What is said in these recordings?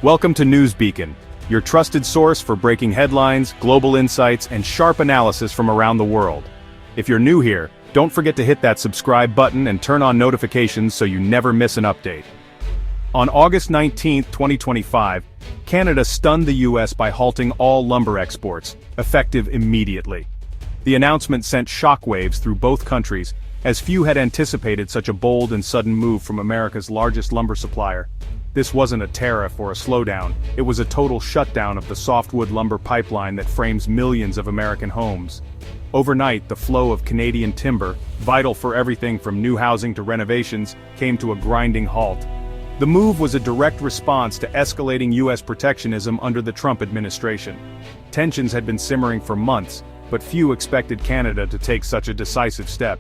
Welcome to News Beacon, your trusted source for breaking headlines, global insights, and sharp analysis from around the world. If you're new here, don't forget to hit that subscribe button and turn on notifications so you never miss an update. On August 19, 2025, Canada stunned the US by halting all lumber exports, effective immediately. The announcement sent shockwaves through both countries, as few had anticipated such a bold and sudden move from America's largest lumber supplier. This wasn't a tariff or a slowdown, it was a total shutdown of the softwood lumber pipeline that frames millions of American homes. Overnight, the flow of Canadian timber, vital for everything from new housing to renovations, came to a grinding halt. The move was a direct response to escalating U.S. protectionism under the Trump administration. Tensions had been simmering for months, but few expected Canada to take such a decisive step.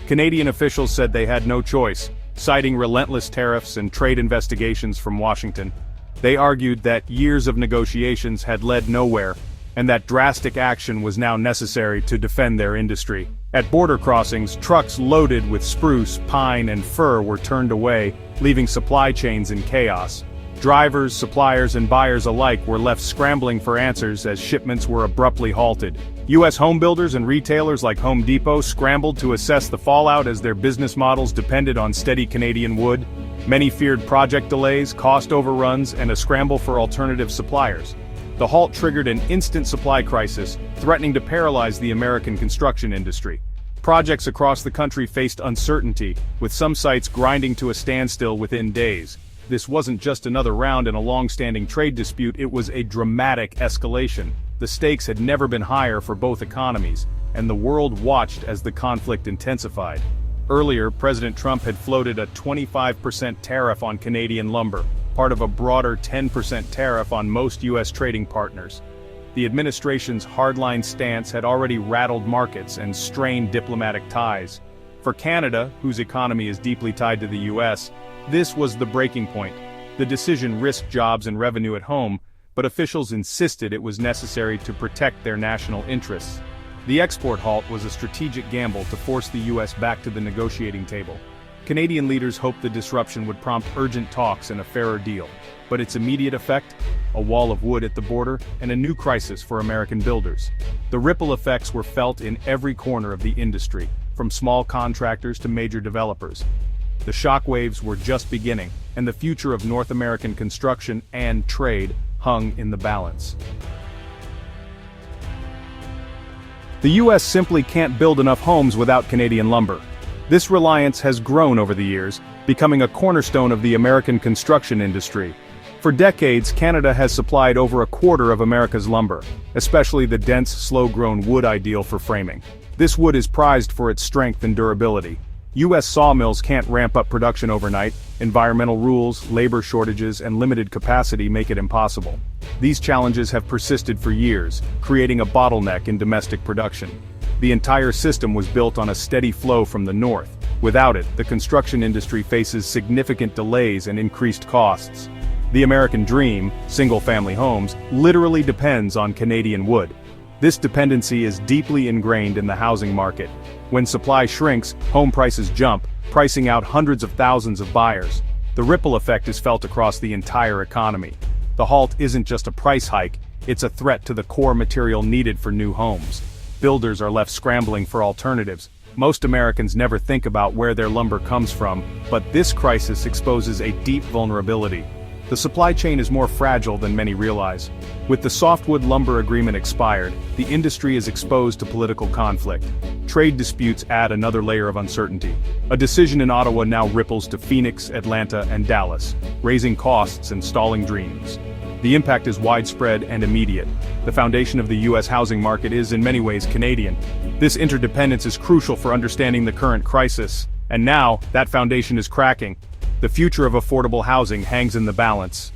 Canadian officials said they had no choice, citing relentless tariffs and trade investigations from Washington. They argued that years of negotiations had led nowhere, and that drastic action was now necessary to defend their industry. At border crossings, trucks loaded with spruce, pine, and fir were turned away, leaving supply chains in chaos. Drivers, suppliers, and buyers alike were left scrambling for answers as shipments were abruptly halted. U.S. home builders and retailers like Home Depot scrambled to assess the fallout as their business models depended on steady Canadian wood. Many feared project delays, cost overruns, and a scramble for alternative suppliers. The halt triggered an instant supply crisis, threatening to paralyze the American construction industry. Projects across the country faced uncertainty, with some sites grinding to a standstill within days. This wasn't just another round in a long-standing trade dispute, it was a dramatic escalation. The stakes had never been higher for both economies, and the world watched as the conflict intensified. Earlier, President Trump had floated a 25% tariff on Canadian lumber, part of a broader 10% tariff on most U.S. trading partners. The administration's hardline stance had already rattled markets and strained diplomatic ties. For Canada, whose economy is deeply tied to the U.S., this was the breaking point. The decision risked jobs and revenue at home, but officials insisted it was necessary to protect their national interests. The export halt was a strategic gamble to force the U.S. back to the negotiating table. Canadian leaders hoped the disruption would prompt urgent talks and a fairer deal, but its immediate effect? A wall of wood at the border, and a new crisis for American builders. The ripple effects were felt in every corner of the industry, from small contractors to major developers. The shockwaves were just beginning, and the future of North American construction and trade hung in the balance. The U.S. simply can't build enough homes without Canadian lumber. This reliance has grown over the years, becoming a cornerstone of the American construction industry. For decades, Canada has supplied over a quarter of America's lumber, especially the dense, slow-grown wood ideal for framing. This wood is prized for its strength and durability. U.S. sawmills can't ramp up production overnight. Environmental rules, labor shortages, and limited capacity make it impossible. These challenges have persisted for years, creating a bottleneck in domestic production. The entire system was built on a steady flow from the north. Without it, the construction industry faces significant delays and increased costs. The American dream, single-family homes, literally depends on Canadian wood. This dependency is deeply ingrained in the housing market. When supply shrinks, home prices jump, pricing out hundreds of thousands of buyers. The ripple effect is felt across the entire economy. The halt isn't just a price hike, it's a threat to the core material needed for new homes. Builders are left scrambling for alternatives. Most Americans never think about where their lumber comes from, but this crisis exposes a deep vulnerability. The supply chain is more fragile than many realize. With the softwood lumber agreement expired, the industry is exposed to political conflict. Trade disputes add another layer of uncertainty. A decision in Ottawa now ripples to Phoenix, Atlanta, and Dallas, raising costs and stalling dreams. The impact is widespread and immediate. The foundation of the U.S. housing market is in many ways Canadian. This interdependence is crucial for understanding the current crisis, and now, that foundation is cracking. The future of affordable housing hangs in the balance.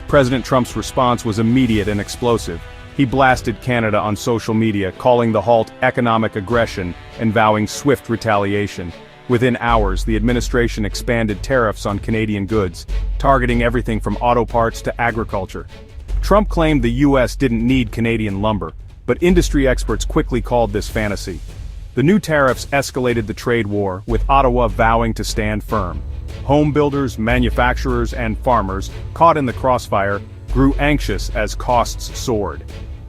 President Trump's response was immediate and explosive. He blasted Canada on social media, calling the halt economic aggression and vowing swift retaliation. Within hours, the administration expanded tariffs on Canadian goods, targeting everything from auto parts to agriculture. Trump claimed the U.S. didn't need Canadian lumber, but industry experts quickly called this fantasy. The new tariffs escalated the trade war, with Ottawa vowing to stand firm. Home builders, manufacturers, and farmers, caught in the crossfire, grew anxious as costs soared.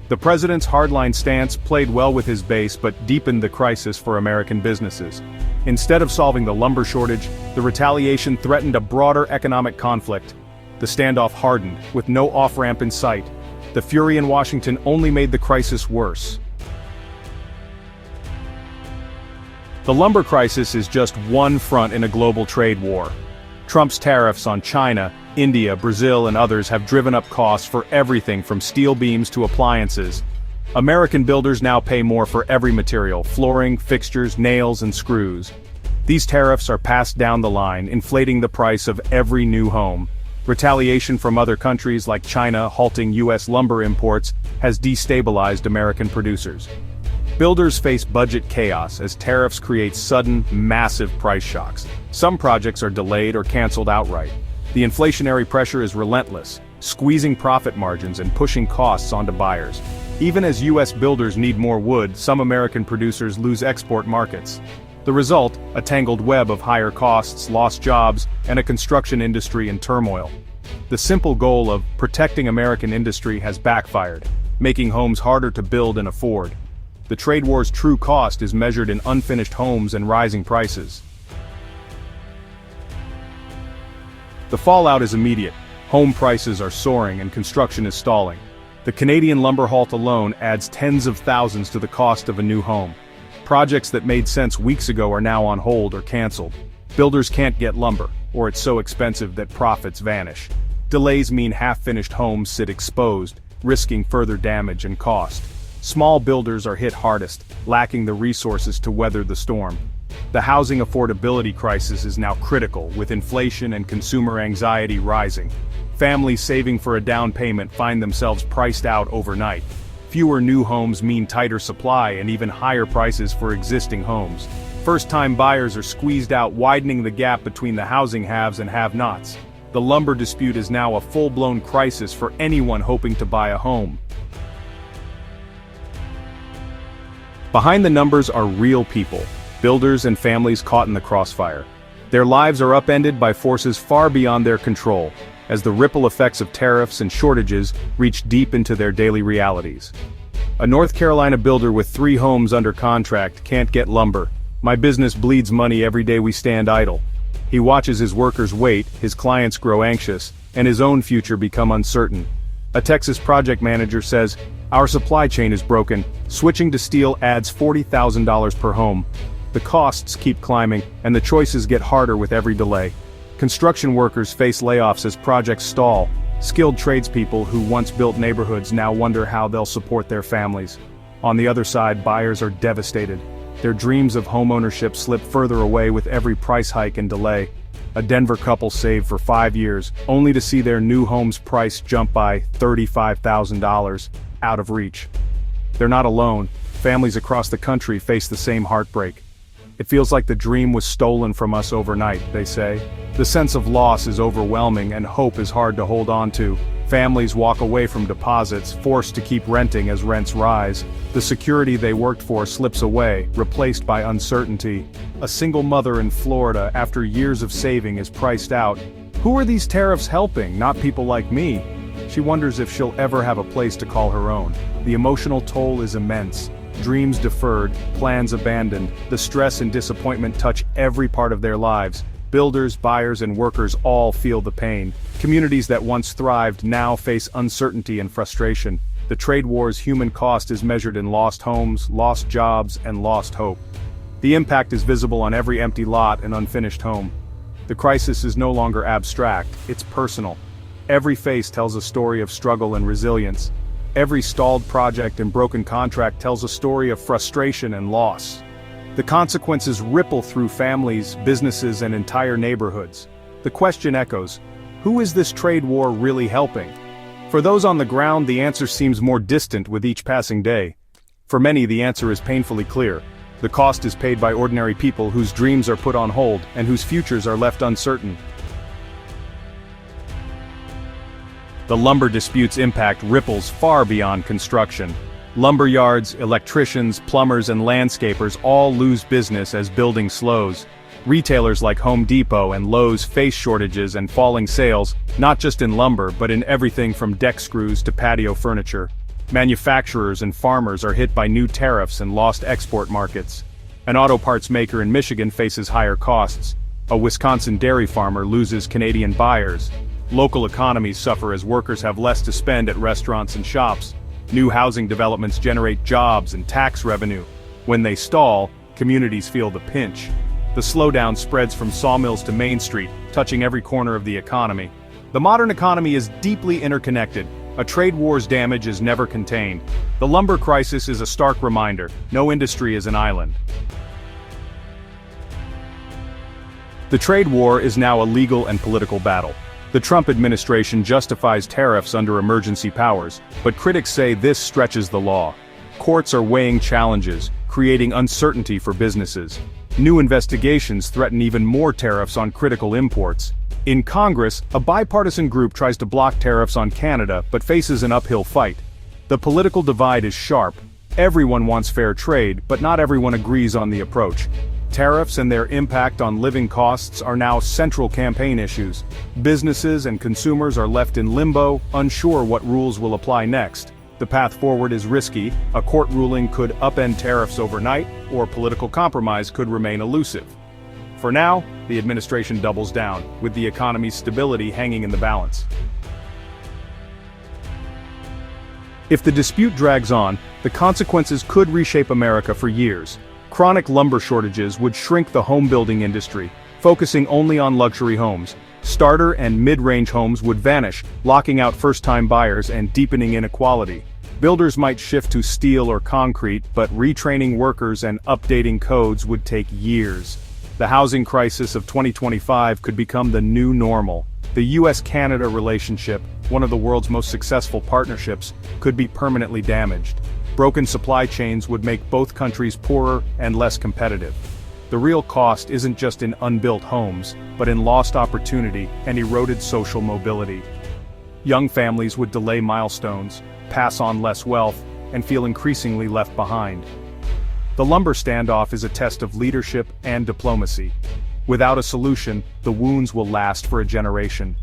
The president's hardline stance played well with his base but deepened the crisis for American businesses. Instead of solving the lumber shortage, the retaliation threatened a broader economic conflict. The standoff hardened, with no off-ramp in sight. The fury in Washington only made the crisis worse. The lumber crisis is just one front in a global trade war. Trump's tariffs on China, India, Brazil, and others have driven up costs for everything from steel beams to appliances. American builders now pay more for every material: flooring, fixtures, nails, and screws. These tariffs are passed down the line, inflating the price of every new home. Retaliation from other countries like China halting U.S. lumber imports has destabilized American producers. Builders face budget chaos as tariffs create sudden, massive price shocks. Some projects are delayed or canceled outright. The inflationary pressure is relentless, squeezing profit margins and pushing costs onto buyers. Even as U.S. builders need more wood, some American producers lose export markets. The result, a tangled web of higher costs, lost jobs, and a construction industry in turmoil. The simple goal of protecting American industry has backfired, making homes harder to build and afford. The trade war's true cost is measured in unfinished homes and rising prices. The fallout is immediate. Home prices are soaring and construction is stalling. The Canadian lumber halt alone adds tens of thousands to the cost of a new home. Projects that made sense weeks ago are now on hold or canceled. Builders can't get lumber, or it's so expensive that profits vanish. Delays mean half-finished homes sit exposed, risking further damage and cost. Small builders are hit hardest, lacking the resources to weather the storm. The housing affordability crisis is now critical, with inflation and consumer anxiety rising. Families saving for a down payment find themselves priced out overnight. Fewer new homes mean tighter supply and even higher prices for existing homes. First-time buyers are squeezed out, widening the gap between the housing haves and have-nots. The lumber dispute is now a full-blown crisis for anyone hoping to buy a home. Behind the numbers are real people, builders and families caught in the crossfire. Their lives are upended by forces far beyond their control, as the ripple effects of tariffs and shortages reach deep into their daily realities. A North Carolina builder with 3 homes under contract can't get lumber. "My business bleeds money every day we stand idle." He watches his workers wait, his clients grow anxious, and his own future become uncertain. A Texas project manager says, "Our supply chain is broken. Switching to steel adds $40,000 per home." The costs keep climbing, and the choices get harder with every delay. Construction workers face layoffs as projects stall. Skilled tradespeople who once built neighborhoods now wonder how they'll support their families. On the other side, buyers are devastated. Their dreams of homeownership slip further away with every price hike and delay. A Denver couple saved for 5 years, only to see their new home's price jump by $35,000, out of reach. They're not alone. Families across the country face the same heartbreak. "It feels like the dream was stolen from us overnight," they say. The sense of loss is overwhelming and hope is hard to hold on to. Families walk away from deposits, forced to keep renting as rents rise. The security they worked for slips away, replaced by uncertainty. A single mother in Florida, after years of saving, is priced out. Who are these tariffs helping? Not people like me. She wonders if she'll ever have a place to call her own. The emotional toll is immense. Dreams deferred, plans abandoned. The stress and disappointment touch every part of their lives. Builders, buyers, and workers all feel the pain. Communities that once thrived now face uncertainty and frustration. The trade war's human cost is measured in lost homes, lost jobs, and lost hope. The impact is visible on every empty lot and unfinished home. The crisis is no longer abstract, it's personal. Every face tells a story of struggle and resilience. Every stalled project and broken contract tells a story of frustration and loss. The consequences ripple through families, businesses, and entire neighborhoods. The question echoes, who is this trade war really helping? For those on the ground, the answer seems more distant with each passing day. For many, the answer is painfully clear. The cost is paid by ordinary people whose dreams are put on hold and whose futures are left uncertain. The lumber dispute's impact ripples far beyond construction. Lumber yards, electricians, plumbers, and landscapers all lose business as building slows. Retailers like Home Depot and Lowe's face shortages and falling sales, not just in lumber but in everything from deck screws to patio furniture. Manufacturers and farmers are hit by new tariffs and lost export markets. An auto parts maker in Michigan faces higher costs. A Wisconsin dairy farmer loses Canadian buyers. Local economies suffer as workers have less to spend at restaurants and shops. New housing developments generate jobs and tax revenue. When they stall, communities feel the pinch. The slowdown spreads from sawmills to Main Street, touching every corner of the economy. The modern economy is deeply interconnected. A trade war's damage is never contained. The lumber crisis is a stark reminder: no industry is an island. The trade war is now a legal and political battle. The Trump administration justifies tariffs under emergency powers, but critics say this stretches the law. Courts are weighing challenges, creating uncertainty for businesses. New investigations threaten even more tariffs on critical imports. In Congress, a bipartisan group tries to block tariffs on Canada but faces an uphill fight. The political divide is sharp. Everyone wants fair trade, but not everyone agrees on the approach. Tariffs and their impact on living costs are now central campaign issues. Businesses and consumers are left in limbo, unsure what rules will apply next. The path forward is risky. A court ruling could upend tariffs overnight, or political compromise could remain elusive. For now, the administration doubles down, with the economy's stability hanging in the balance. If the dispute drags on, the consequences could reshape America for years. Chronic lumber shortages would shrink the home building industry, focusing only on luxury homes. Starter and mid-range homes would vanish, locking out first-time buyers and deepening inequality. Builders might shift to steel or concrete, but retraining workers and updating codes would take years. The housing crisis of 2025 could become the new normal. The US-Canada relationship, one of the world's most successful partnerships, could be permanently damaged. Broken supply chains would make both countries poorer and less competitive. The real cost isn't just in unbuilt homes, but in lost opportunity and eroded social mobility. Young families would delay milestones, pass on less wealth, and feel increasingly left behind. The lumber standoff is a test of leadership and diplomacy. Without a solution, the wounds will last for a generation.